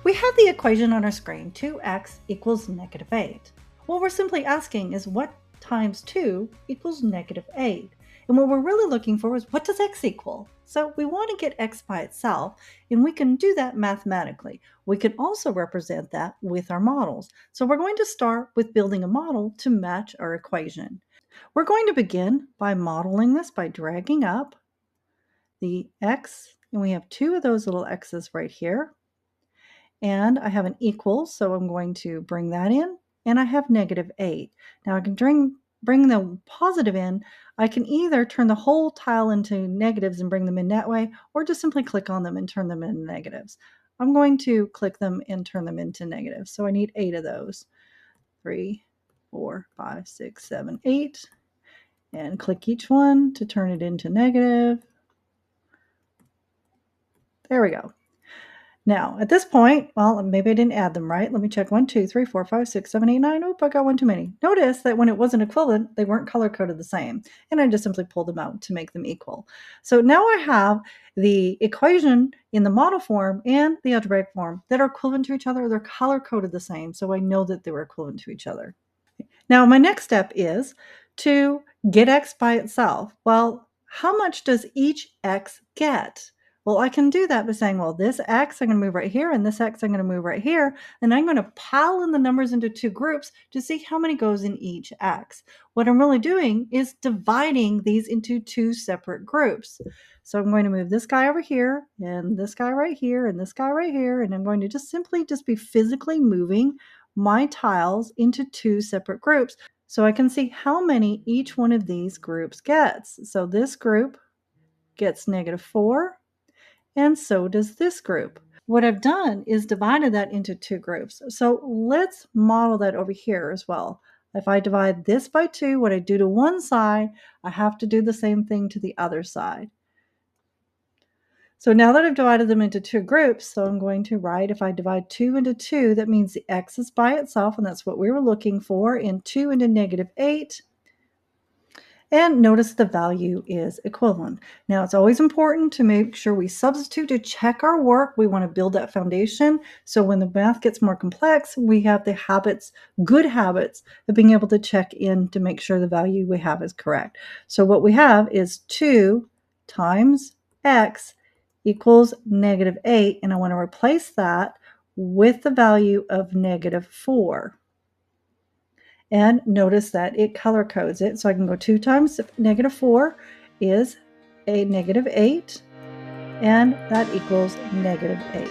We have the equation on our screen, 2x equals negative 8. What we're simply asking is what times 2 equals negative 8. And what we're really looking for is what does x equal? So we want to get x by itself, and we can do that mathematically. We can also represent that with our models. So we're going to start with building a model to match our equation. We're going to begin by modeling this by dragging up the x, and we have two of those little x's right here. And I have an equal, so I'm going to bring that in, and I have negative 8. Now I can bring the positive in. I can either turn the whole tile into negatives and bring them in that way, or just simply click on them and turn them into negatives. I'm going to click them and turn them into negatives, so I need 8 of those. 3, 4, 5, 6, 7, 8, and click each one to turn it into negative. There we go. Now, at this point, well, maybe I didn't add them right. Let me check. 1, 2, 3, 4, 5, 6, 7, 8, 9. Oop, I got one too many. Notice that when it wasn't equivalent, they weren't color-coded the same. And I just simply pulled them out to make them equal. So now I have the equation in the model form and the algebraic form that are equivalent to each other. They're color-coded the same, so I know that they were equivalent to each other. Now, my next step is to get x by itself. Well, how much does each x get? Well, I can do that by saying, well, this x I'm going to move right here, and this x I'm going to move right here, and I'm going to pile in the numbers into two groups to see how many goes in each x. What I'm really doing is dividing these into two separate groups. So I'm going to move this guy over here, and this guy right here, and this guy right here, and I'm going to just simply be physically moving my tiles into two separate groups so I can see how many each one of these groups gets. So this group gets negative 4, and so does this group. What I've done is divided that into two groups. So let's model that over here as well. If I divide this by 2, what I do to one side, I have to do the same thing to the other side. So now that I've divided them into two groups, so I'm going to write, if I divide 2 into 2, that means the x is by itself, and that's what we were looking for, in 2 into negative 8. And notice the value is equivalent. Now, it's always important to make sure we substitute to check our work. We want to build that foundation, so when the math gets more complex, we have the habits, good habits, of being able to check in to make sure the value we have is correct. So what we have is 2 times x equals negative 8, and I want to replace that with the value of negative 4. And notice that it color codes it, so I can go 2 times negative 4 is a negative 8, and that equals negative 8.